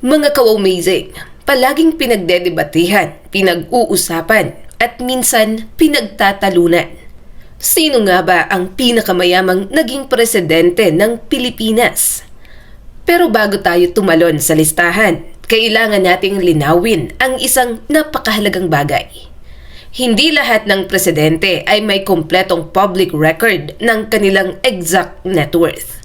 Mga ka-amazing, palaging pinagdedebatehan, pinag-uusapan, at minsan pinagtatalunan. Sino nga ba ang pinakamayamang naging presidente ng Pilipinas? Pero bago tayo tumalon sa listahan, kailangan nating linawin ang isang napakahalagang bagay. Hindi lahat ng presidente ay may kumpletong public record ng kanilang exact net worth.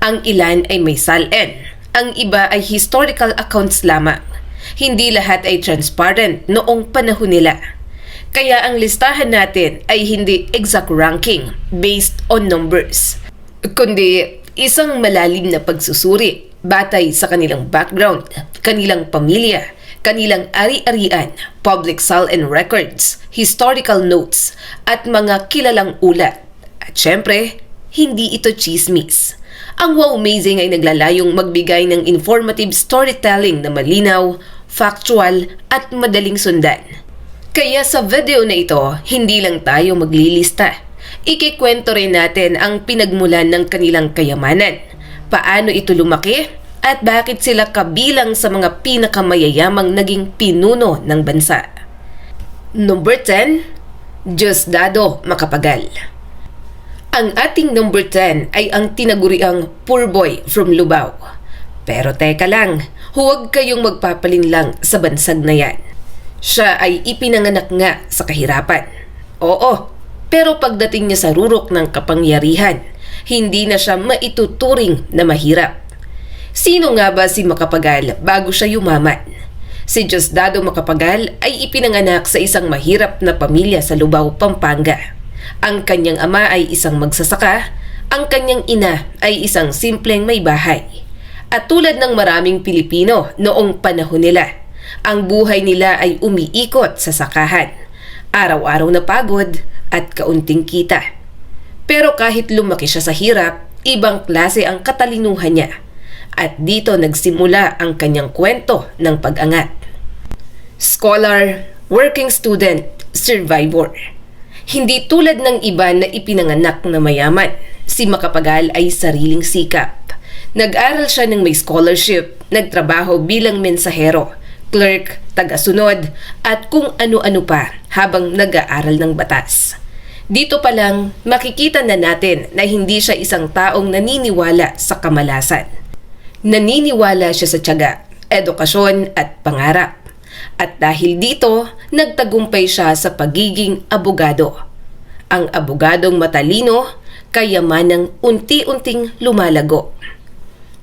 Ang ilan ay may SALN, ang iba ay historical accounts lamang. Hindi lahat ay transparent noong panahon nila. Kaya ang listahan natin ay hindi exact ranking based on numbers, kundi isang malalim na pagsusuri batay sa kanilang background, kanilang pamilya, kanilang ari-arian, public SALN records, historical notes, at mga kilalang ulat. At syempre, hindi ito chismis. Ang Wow Amazing ay naglalayong magbigay ng informative storytelling na malinaw, factual, at madaling sundan. Kaya sa video na ito, hindi lang tayo maglilista. Ikikwento rin natin ang pinagmulan ng kanilang kayamanan, paano ito lumaki, at bakit sila kabilang sa mga pinakamayayamang naging pinuno ng bansa. Number 10, Diosdado Macapagal. Ang ating number 10 ay ang tinaguriang poor boy from Lubao. Pero teka lang, huwag kayong magpapalinlang sa bansag na yan. Siya ay ipinanganak nga sa kahirapan. Oo, pero pagdating niya sa rurok ng kapangyarihan, hindi na siya maituturing na mahirap. Sino nga ba si Macapagal bago siya yumaman? Si Diosdado Macapagal ay ipinanganak sa isang mahirap na pamilya sa Lubao, Pampanga. Ang kanyang ama ay isang magsasaka, ang kanyang ina ay isang simpleng may bahay. At tulad ng maraming Pilipino noong panahon nila, ang buhay nila ay umiikot sa sakahan. Araw-araw na pagod at kaunting kita. Pero kahit lumaki siya sa hirap, ibang klase ang katalinuhan niya. At dito nagsimula ang kanyang kwento ng pag-angat. Scholar, working student, survivor. Hindi tulad ng iba na ipinanganak na mayaman, si Macapagal ay sariling sikap. Nag-aral siya ng may scholarship, nagtrabaho bilang mensahero, clerk, taga-sunod, at kung ano-ano pa habang nag-aaral ng batas. Dito pa lang, makikita na natin na hindi siya isang taong naniniwala sa kamalasan. Naniniwala siya sa tiyaga, edukasyon at pangarap. At dahil dito, nagtagumpay siya sa pagiging abogado. Ang abogadong matalino, kayamanang unti-unting lumalago.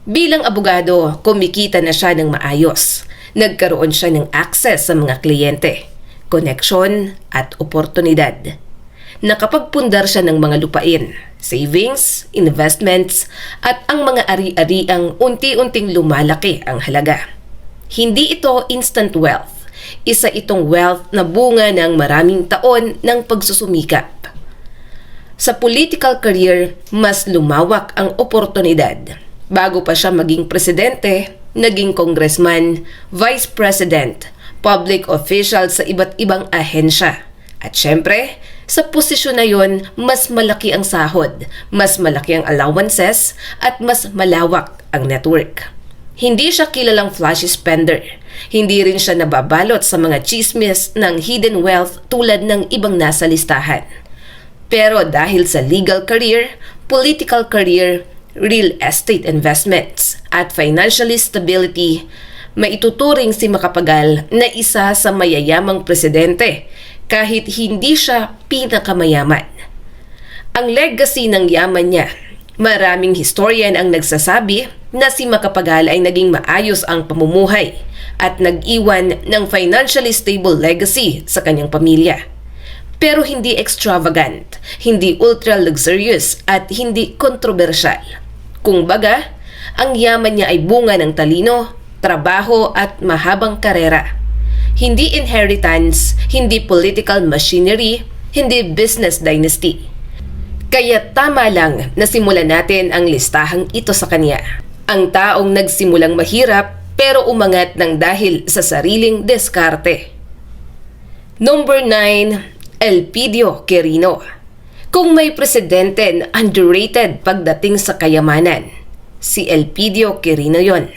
Bilang abogado, kumikita na siya ng maayos. Nagkaroon siya ng access sa mga kliyente, koneksyon at oportunidad. Nakapagpundar siya ng mga lupain, savings, investments, at ang mga ari-ariang unti-unting lumalaki ang halaga. Hindi ito instant wealth. Isa itong wealth na bunga ng maraming taon ng pagsusumikap. Sa political career, mas lumawak ang oportunidad. Bago pa siya maging presidente, naging congressman, vice president, public official sa iba't ibang ahensya. At syempre, sa posisyon na yon, mas malaki ang sahod, mas malaki ang allowances, at mas malawak ang network. Hindi siya kilalang flashy spender. Hindi rin siya nababalot sa mga chismis ng hidden wealth tulad ng ibang nasa listahan. Pero dahil sa legal career, political career, real estate investments, at financial stability, maituturing si Macapagal na isa sa mayayamang presidente kahit hindi siya pinakamayaman. Ang legacy ng yaman niya, maraming historian ang nagsasabi na si Macapagal ay naging maayos ang pamumuhay at nag-iwan ng financially stable legacy sa kanyang pamilya. Pero hindi extravagant, hindi ultra-luxurious at hindi kontrobersyal. Kung baga, ang yaman niya ay bunga ng talino, trabaho at mahabang karera. Hindi inheritance, hindi political machinery, hindi business dynasty. Kaya tama lang na simulan natin ang listahang ito sa kanya. Ang taong nagsimulang mahirap pero umangat ng dahil sa sariling diskarte. Number 9, Elpidio Quirino. Kung may presidente na underrated pagdating sa kayamanan, si Elpidio Quirino yon.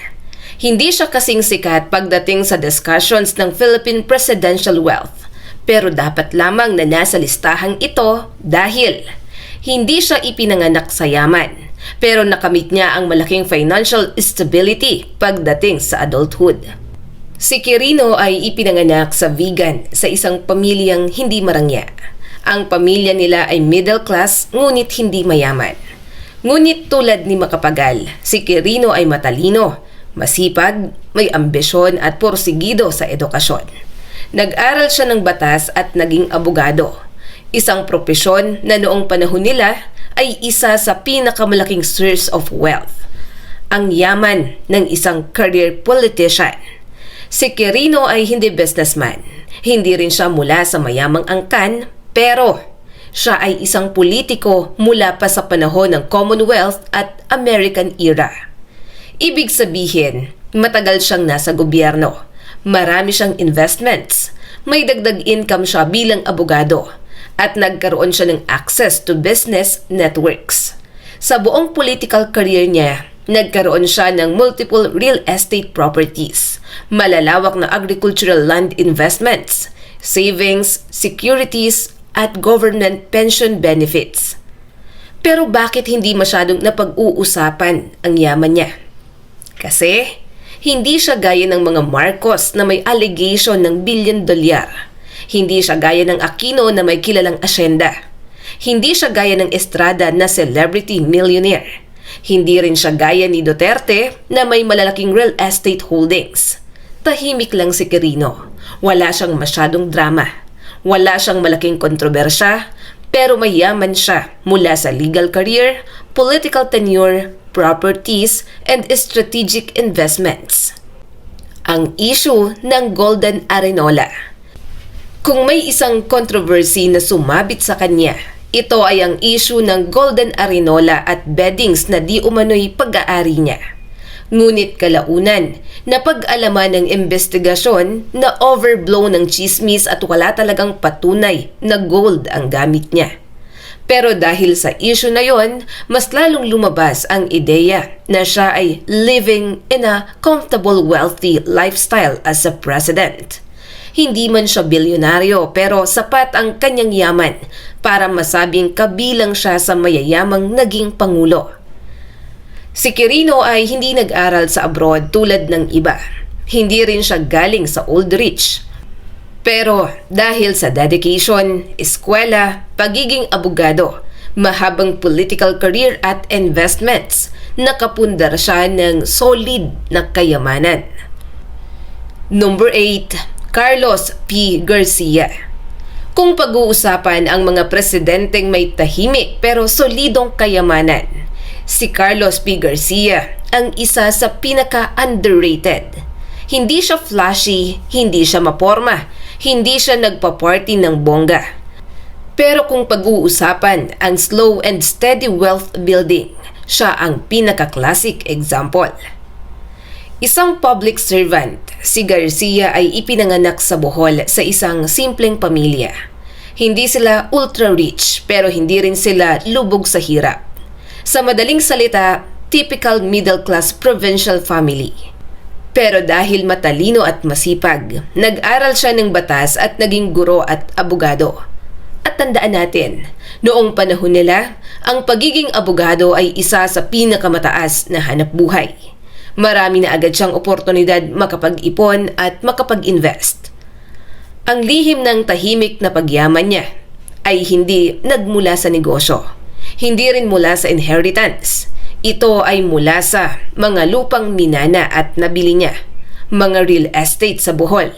Hindi siya kasing sikat pagdating sa discussions ng Philippine presidential wealth, pero dapat lamang na nasa listahang ito dahil hindi siya ipinanganak sa yaman, pero nakamit niya ang malaking financial stability pagdating sa adulthood. Si Quirino ay ipinanganak sa Vigan sa isang pamilyang hindi marangya. Ang pamilya nila ay middle class ngunit hindi mayaman. Ngunit tulad ni Macapagal, si Quirino ay matalino, masipag, may ambisyon at porsigido sa edukasyon. Nag-aral siya ng batas at naging abogado. Isang propesyon na noong panahon nila ay isa sa pinakamalaking source of wealth. Ang yaman ng isang career politician. Si Quirino ay hindi businessman. Hindi rin siya mula sa mayamang angkan, pero siya ay isang politiko mula pa sa panahon ng Commonwealth at American era. Ibig sabihin, matagal siyang nasa gobyerno. Marami siyang investments. May dagdag income siya bilang abogado. At nagkaroon siya ng access to business networks. Sa buong political career niya, nagkaroon siya ng multiple real estate properties, malalawak na agricultural land investments, savings, securities, at government pension benefits. Pero bakit hindi masyadong napag-uusapan ang yaman niya? Kasi hindi siya gaya ng mga Marcos na may allegation ng billion-dolyar. Hindi siya gaya ng Aquino na may kilalang asyenda. Hindi siya gaya ng Estrada na celebrity millionaire. Hindi rin siya gaya ni Duterte na may malalaking real estate holdings. Tahimik lang si Quirino. Wala siyang masyadong drama. Wala siyang malaking kontrobersya, pero mayaman siya mula sa legal career, political tenure, properties, and strategic investments. Ang issue ng Golden Arenola. Kung may isang controversy na sumabit sa kanya, ito ay ang issue ng Golden Arenola at beddings na di umano'y pag-aari niya. Ngunit kalaunan, napag-alaman ng investigasyon na overblow ng chismis at wala talagang patunay na gold ang gamit niya. Pero dahil sa issue na yon, mas lalong lumabas ang ideya na siya ay living in a comfortable, wealthy lifestyle as a president. Hindi man siya bilyonaryo pero sapat ang kanyang yaman para masabing kabilang siya sa mayayamang naging pangulo. Si Quirino ay hindi nag-aral sa abroad tulad ng iba. Hindi rin siya galing sa old rich. Pero dahil sa dedication, eskwela, pagiging abogado, mahabang political career at investments, nakapundar siya ng solid na kayamanan. Number 8. Carlos P. Garcia. Kung pag-uusapan ang mga presidenteng may tahimik pero solidong kayamanan, si Carlos P. Garcia ang isa sa pinaka-underrated. Hindi siya flashy, hindi siya maporma, hindi siya nagpa-party ng bongga. Pero kung pag-uusapan ang slow and steady wealth building, siya ang pinaka-classic example. Isang public servant, si Garcia ay ipinanganak sa Bohol sa isang simpleng pamilya. Hindi sila ultra-rich pero hindi rin sila lubog sa hirap. Sa madaling salita, typical middle-class provincial family. Pero dahil matalino at masipag, nag-aral siya ng batas at naging guro at abogado. At tandaan natin, noong panahon nila, ang pagiging abogado ay isa sa pinakamataas na hanapbuhay. Marami na agad siyang oportunidad makapag-ipon at makapag-invest. Ang lihim ng tahimik na pagyaman niya ay hindi nagmula sa negosyo. Hindi rin mula sa inheritance. Ito ay mula sa mga lupang minana at nabili niya, mga real estate sa Bohol,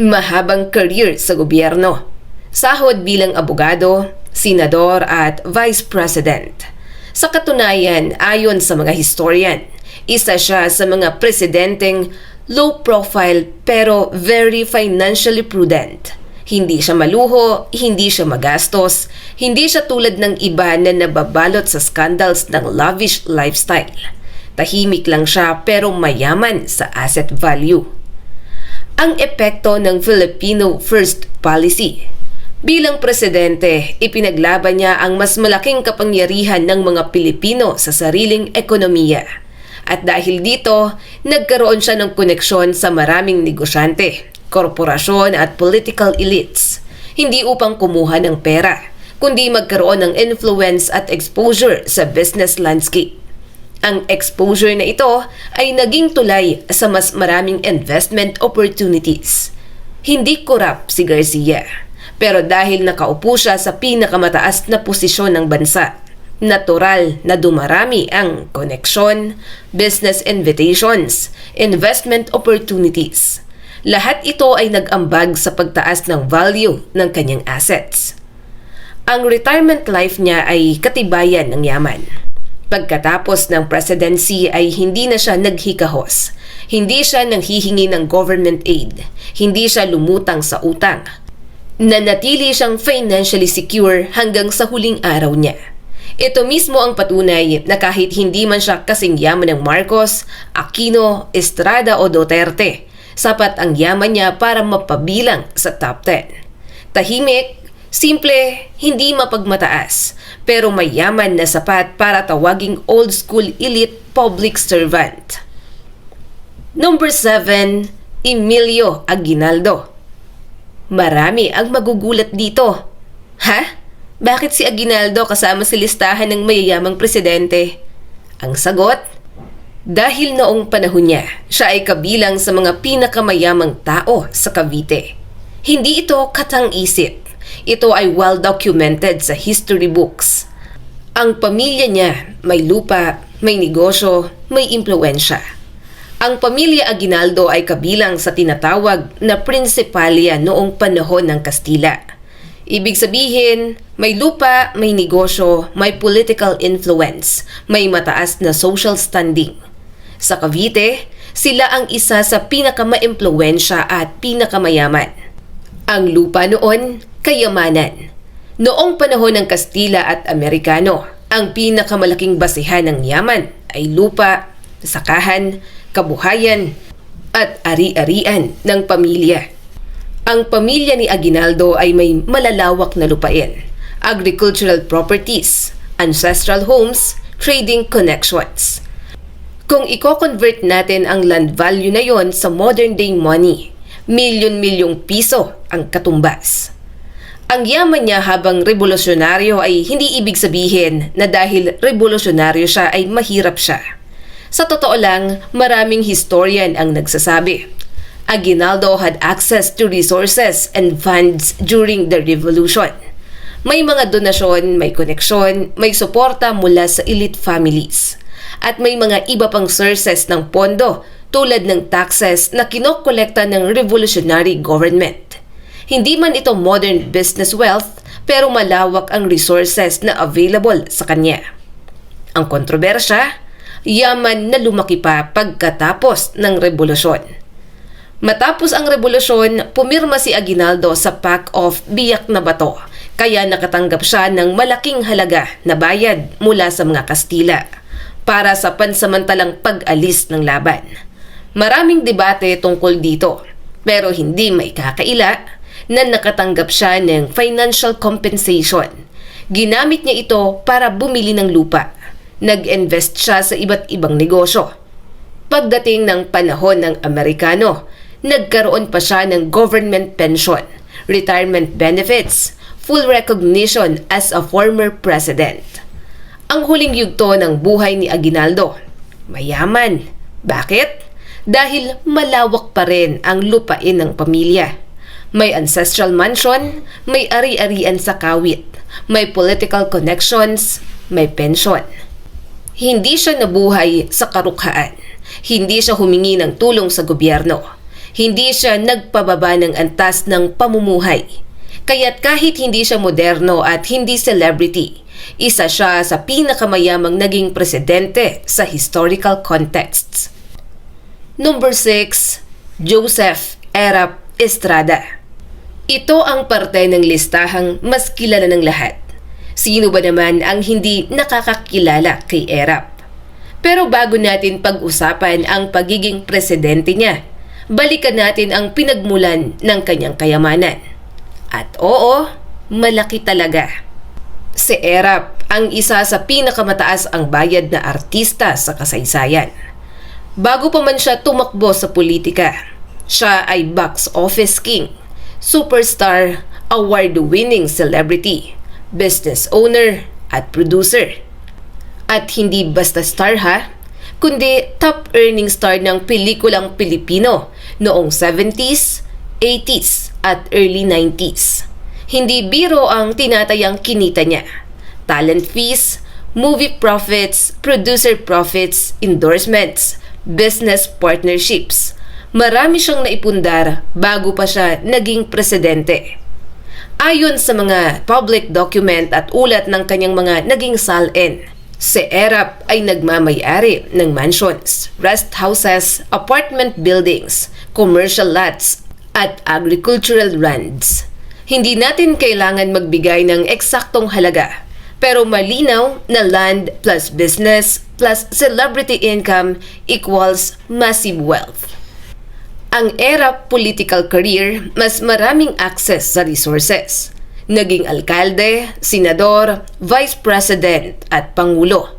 mahabang career sa gobyerno, sahod bilang abogado, senador at vice president. Sa katunayan, ayon sa mga historian, isa siya sa mga presidenteng low profile pero very financially prudent. Hindi siya maluho, hindi siya magastos, hindi siya tulad ng iba na nababalot sa scandals ng lavish lifestyle. Tahimik lang siya pero mayaman sa asset value. Ang epekto ng Filipino First Policy. Bilang presidente, ipinaglaban niya ang mas malaking kapangyarihan ng mga Pilipino sa sariling ekonomiya. At dahil dito, nagkaroon siya ng koneksyon sa maraming negosyante, korporasyon at political elites. Hindi upang kumuha ng pera, kundi magkaroon ng influence at exposure sa business landscape. Ang exposure na ito ay naging tulay sa mas maraming investment opportunities. Hindi korap si Garcia, pero dahil nakaupo siya sa pinakamataas na posisyon ng bansa, natural na dumarami ang koneksyon, business invitations, investment opportunities. Lahat ito ay nag-ambag sa pagtaas ng value ng kanyang assets. Ang retirement life niya ay katibayan ng yaman. Pagkatapos ng presidency ay hindi na siya naghikahos. Hindi siya nanghihingi ng government aid. Hindi siya lumutang sa utang. Nanatili siyang financially secure hanggang sa huling araw niya. Ito mismo ang patunay na kahit hindi man siya kasing yaman ng Marcos, Aquino, Estrada o Duterte, sapat ang yaman niya para mapabilang sa top 10. Tahimik, simple, hindi mapagmataas, pero may yaman na sapat para tawaging old school elite public servant. Number 7, Emilio Aguinaldo. Marami ang magugulat dito. Ha? Bakit si Aguinaldo kasama sa listahan ng mayayamang presidente? Ang sagot, dahil noong panahon niya, siya ay kabilang sa mga pinakamayamang tao sa Cavite. Hindi ito katang-isip. Ito ay well documented sa history books. Ang pamilya niya may lupa, may negosyo, may impluensya. Ang pamilya Aguinaldo ay kabilang sa tinatawag na Principalia noong panahon ng Kastila. Ibig sabihin, may lupa, may negosyo, may political influence, may mataas na social standing. Sa Cavite, sila ang isa sa pinakamaimpluwensya at pinakamayaman. Ang lupa noon, kayamanan. Noong panahon ng Kastila at Amerikano, ang pinakamalaking basihan ng yaman ay lupa, sakahan, kabuhayan, at ari-arian ng pamilya. Ang pamilya ni Aguinaldo ay may malalawak na lupain, agricultural properties, ancestral homes, trading connections. Kung i-convert natin ang land value na yon sa modern day money, milyon-milyong piso ang katumbas. Ang yaman niya habang revolusyonaryo ay hindi ibig sabihin na dahil revolusyonaryo siya ay mahirap siya. Sa totoo lang, maraming historian ang nagsasabi. Aguinaldo had access to resources and funds during the revolution. May mga donasyon, may koneksyon, may suporta mula sa elite families. At may mga iba pang sources ng pondo tulad ng taxes na kinokolekta ng revolutionary government. Hindi man ito modern business wealth, pero malawak ang resources na available sa kanya. Ang kontrobersya, yaman na lumaki pa pagkatapos ng revolusyon. Matapos ang revolusyon, pumirma si Aguinaldo sa Pact of Biak na Bato, kaya nakatanggap siya ng malaking halaga na bayad mula sa mga Kastila para sa pansamantalang pag-alis ng laban. Maraming debate tungkol dito, pero hindi may kakaila na nakatanggap siya ng financial compensation. Ginamit niya ito para bumili ng lupa. Nag-invest siya sa iba't ibang negosyo. Pagdating ng panahon ng Amerikano, nagkaroon pa siya ng government pension, retirement benefits, full recognition as a former president. Ang huling yugto ng buhay ni Aguinaldo, mayaman. Bakit? Dahil malawak pa rin ang lupain ng pamilya. May ancestral mansion, may ari-arian sa kawit, may political connections, may pension. Hindi siya nabuhay sa karukhaan. Hindi siya humingi ng tulong sa gobyerno. Hindi siya nagpababa ng antas ng pamumuhay. Kaya't kahit hindi siya moderno at hindi celebrity, isa siya sa pinakamayamang naging presidente sa historical contexts. Number 6, Joseph Erap Estrada. Ito ang parte ng listahang mas kilala ng lahat. Sino ba naman ang hindi nakakakilala kay Erap? Pero bago natin pag-usapan ang pagiging presidente niya, balikan natin ang pinagmulan ng kanyang kayamanan. At oo, malaki talaga. Si Erap ang isa sa pinakamataas ang bayad na artista sa kasaysayan. Bago pa man siya tumakbo sa politika, siya ay box office king, superstar, award-winning celebrity, business owner at producer. At hindi basta star ha, kundi top earning star ng pelikulang Pilipino noong 70s, 80s at early 90s. Hindi biro ang tinatayang kinita niya. Talent fees, movie profits, producer profits, endorsements, business partnerships. Marami siyang naipundar bago pa siya naging presidente. Ayon sa mga public document at ulat ng kanyang mga naging salin, si Erap ay nagmamay-ari ng mansions, rest houses, apartment buildings, commercial lots, at agricultural lands. Hindi natin kailangan magbigay ng eksaktong halaga, pero malinaw na land plus business plus celebrity income equals massive wealth. Ang Erap political career, mas maraming access sa resources. Naging alkalde, senador, vice president at pangulo.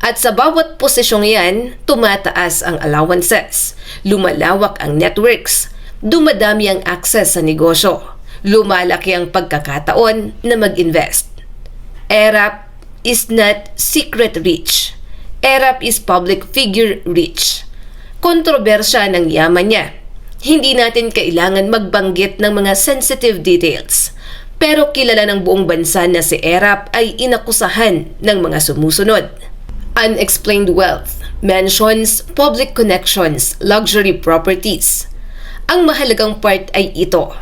At sa bawat posisyong yan, tumataas ang allowances, lumalawak ang networks, dumadami ang access sa negosyo, lumalaki ang pagkakataon na mag-invest. Erap is not secret rich. Erap is public figure rich. Kontrobersya ng yaman niya. Hindi natin kailangan magbanggit ng mga sensitive details. Pero kilala ng buong bansa na si Erap ay inakusahan ng mga sumusunod. Unexplained wealth, mansions, public connections, luxury properties. Ang mahalagang part ay ito.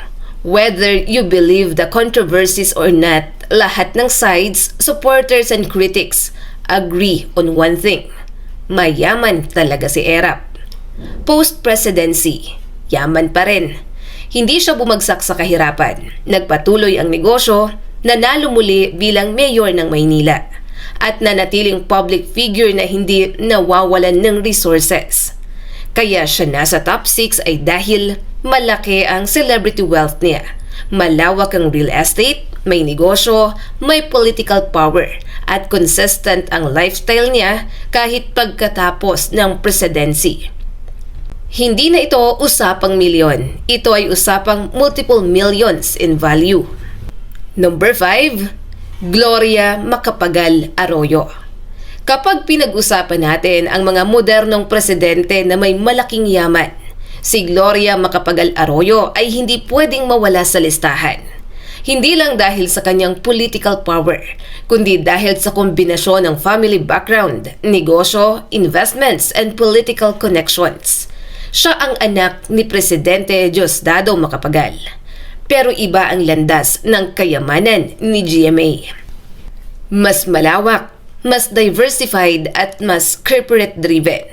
Whether you believe the controversies or not, lahat ng sides, supporters and critics agree on one thing. Mayaman talaga si Erap. Post-presidency, yaman pa rin. Hindi siya bumagsak sa kahirapan. Nagpatuloy ang negosyo, nanalo muli bilang mayor ng Maynila, at nanatiling public figure na hindi nawawalan ng resources. Kaya siya nasa top 6 ay dahil malaki ang celebrity wealth niya. Malawak ang real estate, may negosyo, may political power, at consistent ang lifestyle niya kahit pagkatapos ng presidency. Hindi na ito usapang milyon. Ito ay usapang multiple millions in value. Number 5, Gloria Macapagal Arroyo. Kapag pinag-usapan natin ang mga modernong presidente na may malaking yaman, si Gloria Macapagal Arroyo ay hindi pwedeng mawala sa listahan. Hindi lang dahil sa kanyang political power, kundi dahil sa kombinasyon ng family background, negosyo, investments, and political connections. Siya ang anak ni Presidente Diosdado Macapagal. Pero iba ang landas ng kayamanan ni GMA. Mas malawak, mas diversified at mas corporate-driven.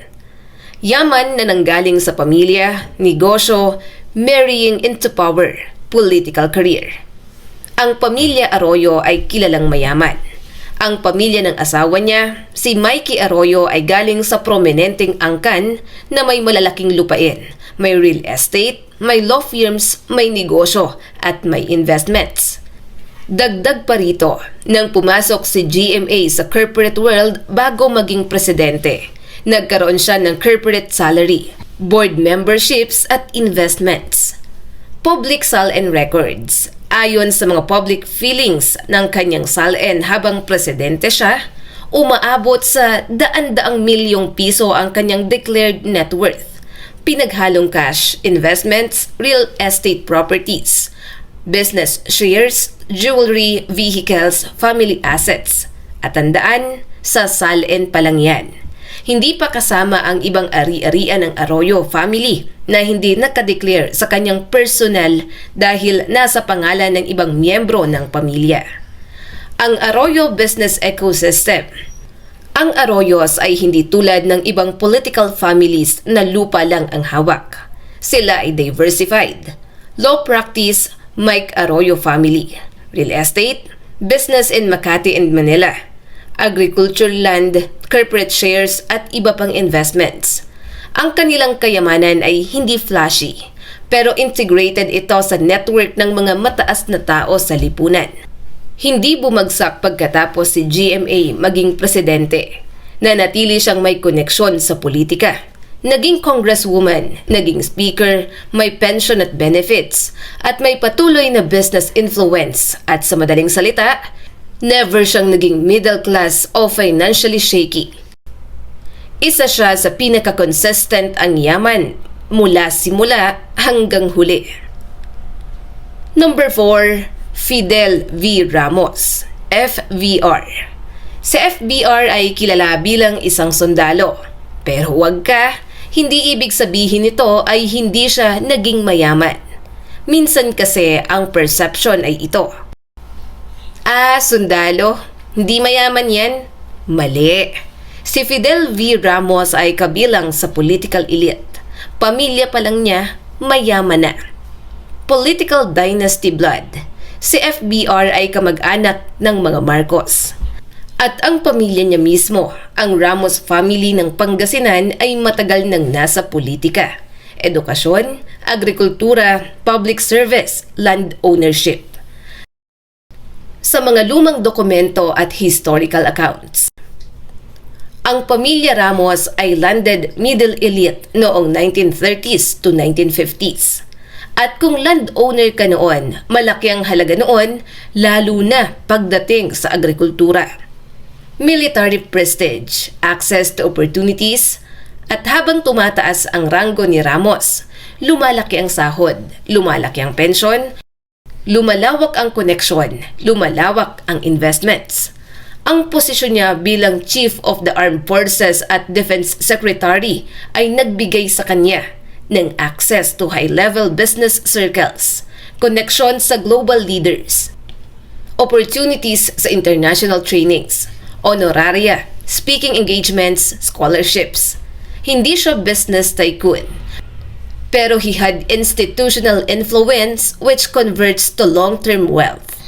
Yaman na nanggaling sa pamilya, negosyo, marrying into power, political career. Ang pamilya Arroyo ay kilalang mayaman. Ang pamilya ng asawa niya, si Mikey Arroyo, ay galing sa prominenteng angkan na may malalaking lupain, may real estate, may law firms, may negosyo at may investments. Dagdag pa rito, nang pumasok si GMA sa corporate world bago maging presidente, nagkaroon siya ng corporate salary, board memberships at investments. Public salin records. Ayon sa mga public feelings ng kanyang salin habang presidente siya, umaabot sa daan-daang milyong piso ang kanyang declared net worth. Pinaghalong cash, investments, real estate properties, business shares, jewelry, vehicles, family assets. At tandaan, sa salin pa lang yan. Hindi pa kasama ang ibang ari-arian ng Arroyo family na hindi nakadeclare sa kanyang personal dahil nasa pangalan ng ibang miyembro ng pamilya. Ang Arroyo business ecosystem. Ang Arroyos ay hindi tulad ng ibang political families na lupa lang ang hawak. Sila ay diversified. Law practice, Mike Arroyo family. Real estate, business in Makati and Manila. Agriculture land, corporate shares at iba pang investments. Ang kanilang kayamanan ay hindi flashy, pero integrated ito sa network ng mga mataas na tao sa lipunan. Hindi bumagsak pagkatapos si GMA maging presidente. Nanatili siyang may koneksyon sa politika. Naging congresswoman, naging speaker, may pension at benefits, at may patuloy na business influence. At sa madaling salita, never siyang naging middle class o financially shaky. Isa siya sa pinaka-consistent ang yaman mula simula hanggang huli. Number 4, Fidel V. Ramos, FVR. Si FVR ay kilala bilang isang sundalo. Pero huwag ka, hindi ibig sabihin nito ay hindi siya naging mayaman. Minsan kasi ang perception ay ito. Sundalo, hindi mayaman yan? Mali. Si Fidel V. Ramos ay kabilang sa political elite. Pamilya pa lang niya, mayaman na. Political dynasty blood. Si FBR ay kamag-anak ng mga Marcos. At ang pamilya niya mismo, ang Ramos family ng Pangasinan ay matagal nang nasa politika, edukasyon, agrikultura, public service, land ownership. Sa mga lumang dokumento at historical accounts, ang pamilya Ramos ay landed middle elite noong 1930s to 1950s. At kung landowner ka noon, malaki ang halaga noon, lalo na pagdating sa agrikultura. Military prestige, access to opportunities, at habang tumataas ang ranggo ni Ramos, lumalaki ang sahod, lumalaki ang pensyon, lumalawak ang koneksyon, lumalawak ang investments. Ang posisyon niya bilang Chief of the Armed Forces at Defense Secretary ay nagbigay sa kanya ng access to high-level business circles, koneksyon sa global leaders, opportunities sa international trainings, honoraria, speaking engagements, scholarships. Hindi siya business tycoon, pero he had institutional influence which converts to long-term wealth.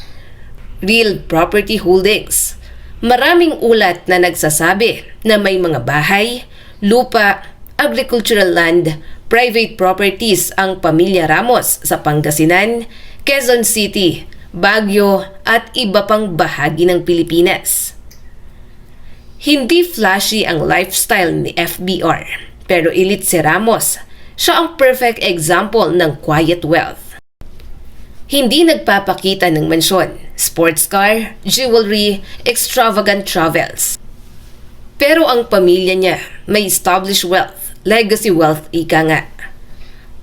Real property holdings. Maraming ulat na nagsasabi na may mga bahay, lupa, agricultural land, private properties ang pamilya Ramos sa Pangasinan, Quezon City, Baguio at iba pang bahagi ng Pilipinas. Hindi flashy ang lifestyle ni FBR, pero elite si Ramos. Siya ang perfect example ng quiet wealth. Hindi nagpapakita ng mansyon, sports car, jewelry, extravagant travels. Pero ang pamilya niya may established wealth, legacy wealth ika nga.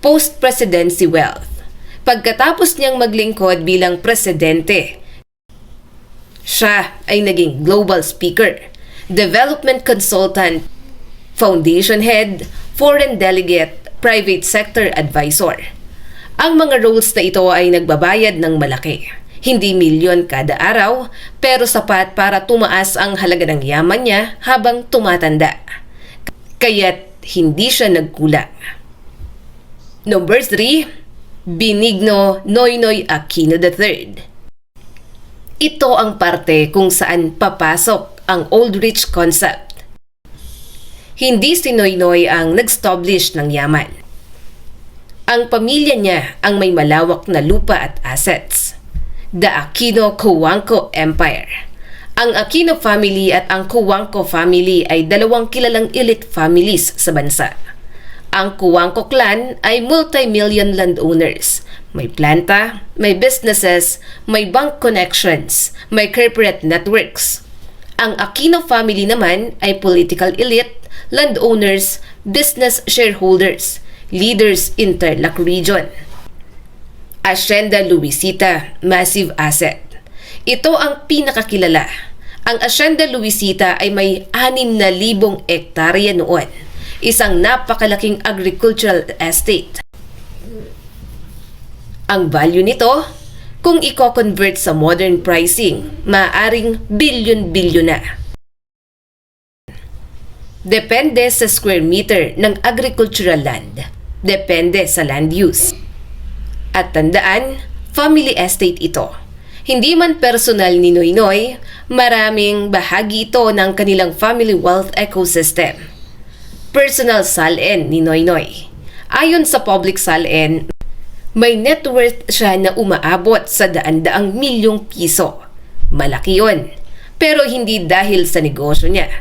Post-presidency wealth. Pagkatapos niyang maglingkod bilang presidente, siya ay naging global speaker, development consultant, foundation head, foreign delegate, private sector advisor. Ang mga roles na ito ay nagbabayad ng malaki. Hindi milyon kada araw, pero sapat para tumaas ang halaga ng yaman niya habang tumatanda. Kaya't hindi siya nagkulang. Number 3, Benigno Noynoy Aquino III. Ito ang parte kung saan papasok ang old rich concept. Hindi si Noynoy ang nag-establish ng yaman. Ang pamilya niya ang may malawak na lupa at assets. The Aquino Cojuangco Empire. Ang Aquino family at ang Cojuangco family ay dalawang kilalang elite families sa bansa. Ang Cojuangco clan ay multi-million landowners. May planta, may businesses, may bank connections, may corporate networks. Ang Aquino family naman ay political elite, landowners, business shareholders, leaders in Tarlac region. Hacienda Luisita, massive asset. Ito ang pinakakilala. Ang Hacienda Luisita ay may 6,000 ektarya noon. Isang napakalaking agricultural estate. Ang value nito, kung i-convert sa modern pricing, maaring bilyon-bilyon na. Depende sa square meter ng agricultural land. Depende sa land use. At tandaan, family estate ito. Hindi man personal ni Noynoy, maraming bahagi ito ng kanilang family wealth ecosystem. Personal salin ni Noynoy. Ayon sa public salin, may net worth siya na umaabot sa daan-daang milyong piso. Malaki yun. Pero hindi dahil sa negosyo niya.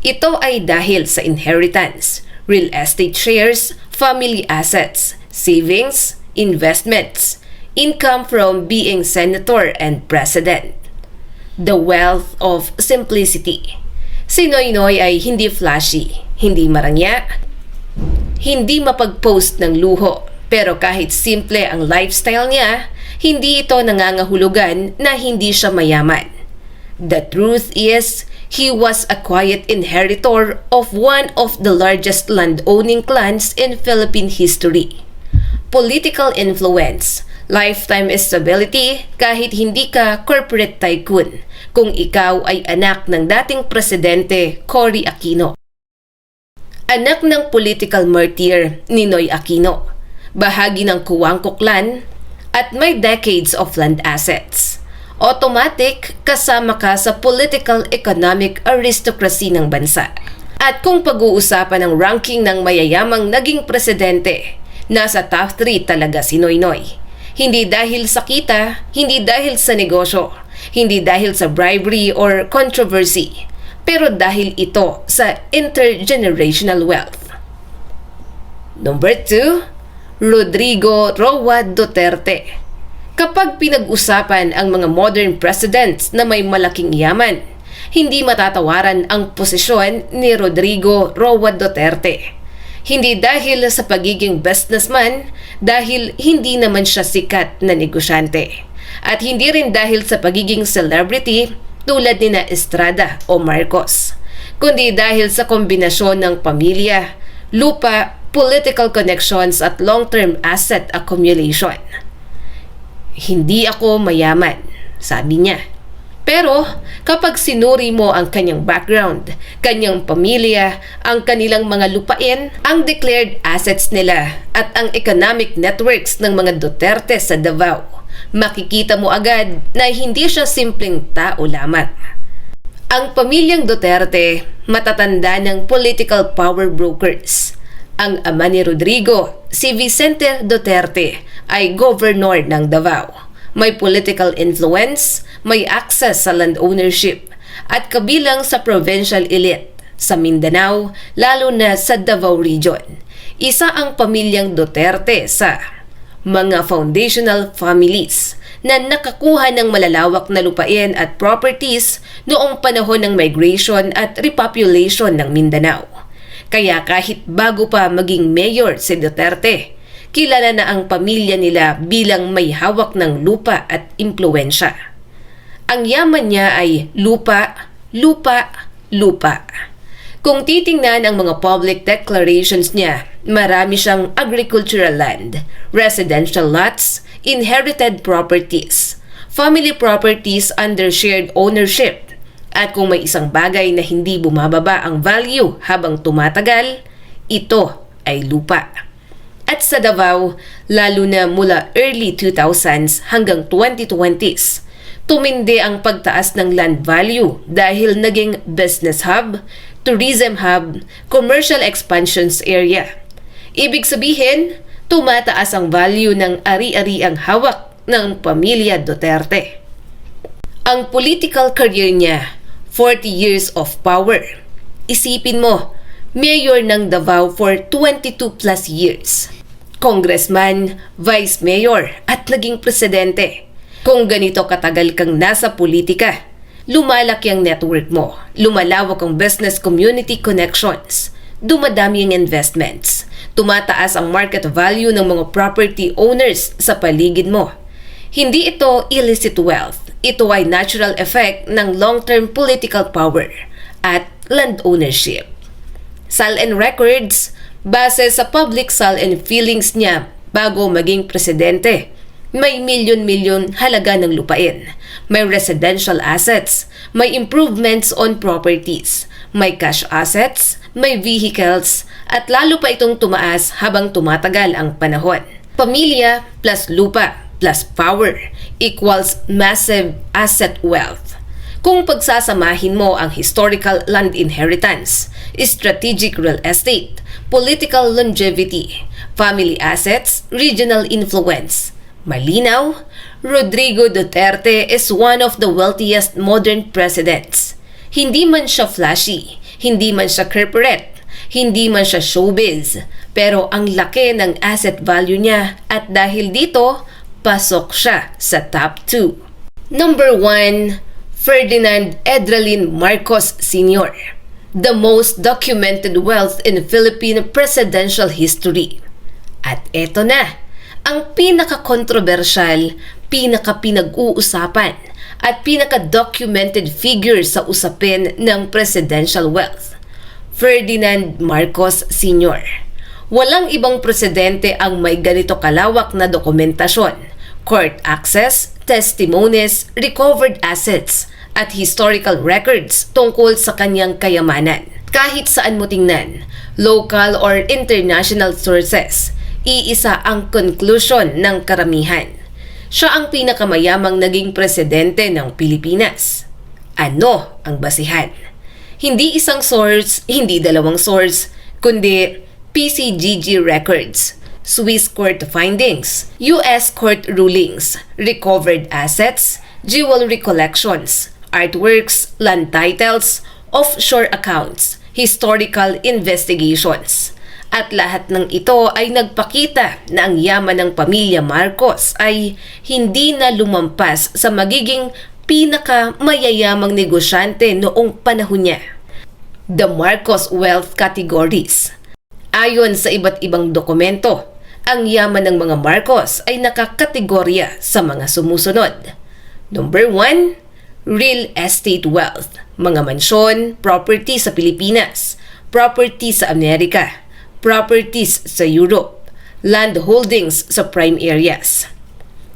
Ito ay dahil sa inheritance, real estate shares, family assets, savings, investments, income from being senator and president. The wealth of simplicity. Si Noynoy ay hindi flashy, hindi marangya, hindi mapag-post ng luho, pero kahit simple ang lifestyle niya, hindi ito nangangahulugan na hindi siya mayaman. The truth is, he was a quiet inheritor of one of the largest land-owning clans in Philippine history. Political influence, lifetime stability kahit hindi ka corporate tycoon kung ikaw ay anak ng dating presidente Cory Aquino. Anak ng political martyr Ninoy Aquino, bahagi ng Cojuangco clan at may decades of land assets. Automatic kasama ka sa political economic aristocracy ng bansa. At kung pag-uusapan ng ranking ng mayayamang naging presidente, nasa top 3 talaga si Noynoy. Hindi dahil sa kita, hindi dahil sa negosyo, hindi dahil sa bribery or controversy, pero dahil ito sa intergenerational wealth. Number 2, Rodrigo Roa Duterte. Kapag pinag-usapan ang mga modern presidents na may malaking yaman, hindi matatawaran ang posisyon ni Rodrigo Roa Duterte. Hindi dahil sa pagiging businessman, dahil hindi naman siya sikat na negosyante. At hindi rin dahil sa pagiging celebrity tulad ni na Estrada o Marcos, kundi dahil sa kombinasyon ng pamilya, lupa, political connections at long-term asset accumulation. Hindi ako mayaman, sabi niya. Pero kapag sinuri mo ang kanyang background, kanyang pamilya, ang kanilang mga lupain, ang declared assets nila at ang economic networks ng mga Duterte sa Davao, makikita mo agad na hindi siya simpleng tao lamang. Ang pamilyang Duterte, matatanda ng political power brokers. Ang ama ni Rodrigo, si Vicente Duterte, ay governor ng Davao. May political influence, may access sa land ownership, at kabilang sa provincial elite sa Mindanao, lalo na sa Davao Region. Isa ang pamilyang Duterte sa mga foundational families na nakakuha ng malalawak na lupain at properties noong panahon ng migration at repopulation ng Mindanao. Kaya kahit bago pa maging mayor si Duterte, kilala na ang pamilya nila bilang may hawak ng lupa at impluensya. Ang yaman niya ay lupa, lupa, lupa. Kung titingnan ang mga public declarations niya, marami siyang agricultural land, residential lots, inherited properties, family properties under shared ownership, at kung may isang bagay na hindi bumababa ang value habang tumatagal, ito ay lupa. At sa Davao, lalo na mula early 2000s hanggang 2020s, tumindi ang pagtaas ng land value dahil naging business hub, tourism hub, commercial expansions area. Ibig sabihin, tumataas ang value ng ari-ariang hawak ng pamilya Duterte. Ang political career niya, 40 years of power. Isipin mo, mayor ng Davao for 22 plus years. Congressman, vice mayor at naging presidente. Kung ganito katagal kang nasa politika, lumalaki ang network mo, lumalawak ang business community connections, dumadami ang investments, tumataas ang market value ng mga property owners sa paligid mo. Hindi ito illicit wealth, ito ay natural effect ng long-term political power at land ownership. SALN records, base sa public SALN feelings niya bago maging presidente, may milyon-milyon halaga ng lupain, may residential assets, may improvements on properties, may cash assets, may vehicles, at lalo pa itong tumaas habang tumatagal ang panahon. Pamilya plus lupa plus power equals massive asset wealth. Kung pagsasamahin mo ang historical land inheritance, strategic real estate, political longevity, family assets, regional influence, malinaw, Rodrigo Duterte is one of the wealthiest modern presidents. Hindi man siya flashy, hindi man siya corporate, Hindi man siya showbiz, pero ang laki ng asset value niya at dahil dito, pasok siya sa top 2. Number 1, Ferdinand Edralin Marcos Sr., the most documented wealth in Philippine presidential history. At eto na, ang pinaka-controversial, pinaka-pinag-uusapan, at pinaka-documented figure sa usapin ng presidential wealth. Ferdinand Marcos Sr. Walang ibang presidente ang may ganito kalawak na dokumentasyon, court access, testimonies, recovered assets, at historical records tungkol sa kanyang kayamanan. Kahit saan mo tingnan, local or international sources, iisa ang conclusion ng karamihan. Siya ang pinakamayamang naging presidente ng Pilipinas. Ano ang basihan? Hindi isang source, hindi dalawang source, kundi PCGG records, Swiss court findings, US court rulings, recovered assets, jewelry collections, artworks, land titles, offshore accounts, historical investigations. At lahat ng ito ay nagpakita na ang yaman ng pamilya Marcos ay hindi na lumampas sa magiging pinakamayayamang negosyante noong panahon niya. The Marcos Wealth Categories. Ayon sa iba't ibang dokumento, ang yaman ng mga Marcos ay nakakategorya sa mga sumusunod. Number 1, real estate wealth. Mga mansyon, property sa Pilipinas, property sa Amerika, properties sa Europe, land holdings sa prime areas.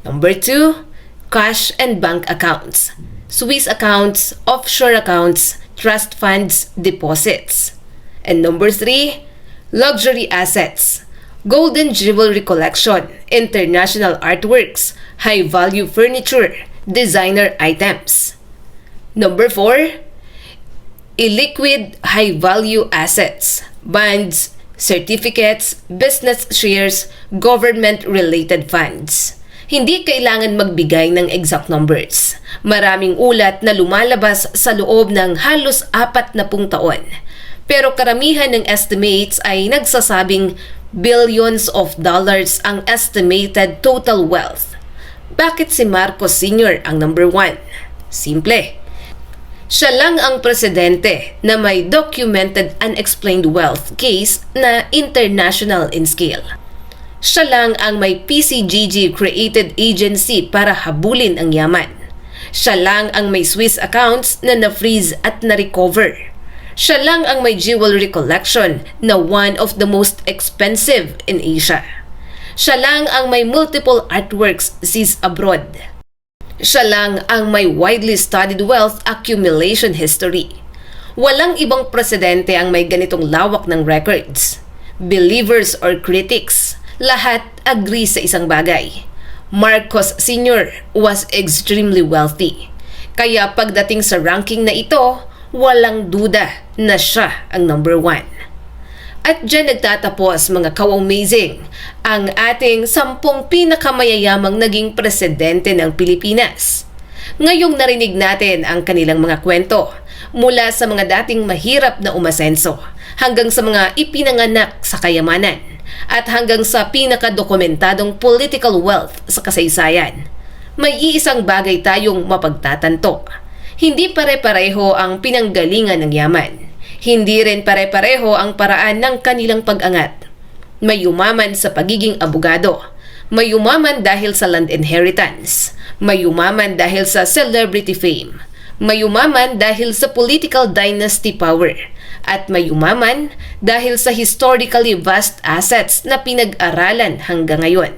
Number 2, cash and bank accounts, Swiss accounts, offshore accounts, trust funds, deposits. And number 3, luxury assets, gold and jewelry collection, international artworks, high-value furniture, designer items. Number 4, illiquid high-value assets, bonds, certificates, business shares, government-related funds. Hindi kailangan magbigay ng exact numbers. Maraming ulat na lumalabas sa loob ng halos 40 taon. Pero karamihan ng estimates ay nagsasabing billions of dollars ang estimated total wealth. Bakit si Marcos Sr. ang number 1? Simple. Siya lang ang presidente na may documented unexplained wealth case na international in scale. Siya lang ang may PCGG created agency para habulin ang yaman. Siya lang ang may Swiss accounts na na-freeze at na-recover. Siya lang ang may jewelry collection na one of the most expensive in Asia. Siya lang ang may multiple artworks seized abroad. Siya lang ang may widely studied wealth accumulation history. Walang ibang presidente ang may ganitong lawak ng records. Believers or critics, lahat agree sa isang bagay. Marcos Sr. was extremely wealthy. Kaya pagdating sa ranking na ito, walang duda na siya ang number 1. At dyan nagtatapos mga ka-amazing ang ating 10 pinakamayayamang naging presidente ng Pilipinas. Ngayong narinig natin ang kanilang mga kwento mula sa mga dating mahirap na umasenso hanggang sa mga ipinanganak sa kayamanan at hanggang sa pinakadokumentadong political wealth sa kasaysayan. May iisang bagay tayong mapagtatanto. Hindi pare-pareho ang pinanggalingan ng yaman. Hindi rin pare-pareho ang paraan ng kanilang pag-angat. May yumaman sa pagiging abogado. May yumaman dahil sa land inheritance. May yumaman dahil sa celebrity fame. May yumaman dahil sa political dynasty power. At may yumaman dahil sa historically vast assets na pinag-aralan hanggang ngayon.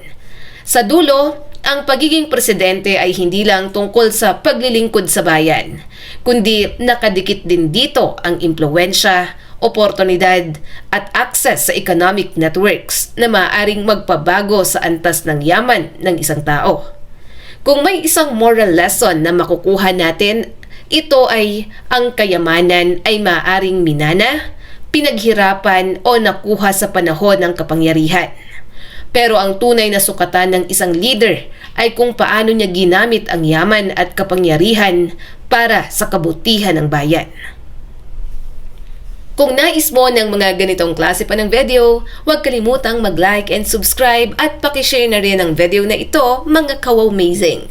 Sa dulo, ang pagiging presidente ay hindi lang tungkol sa paglilingkod sa bayan, kundi nakadikit din dito ang impluwensya, oportunidad at access sa economic networks na maaaring magpabago sa antas ng yaman ng isang tao. Kung may isang moral lesson na makukuha natin, ito ay ang kayamanan ay maaaring minana, pinaghirapan o nakuha sa panahon ng kapangyarihan. Pero ang tunay na sukatan ng isang leader ay kung paano niya ginamit ang yaman at kapangyarihan para sa kabutihan ng bayan. Kung nais mo ng mga ganitong klase pa ng video, huwag kalimutang mag-like and subscribe at pakishare na rin ang video na ito, mga kaw-amazing.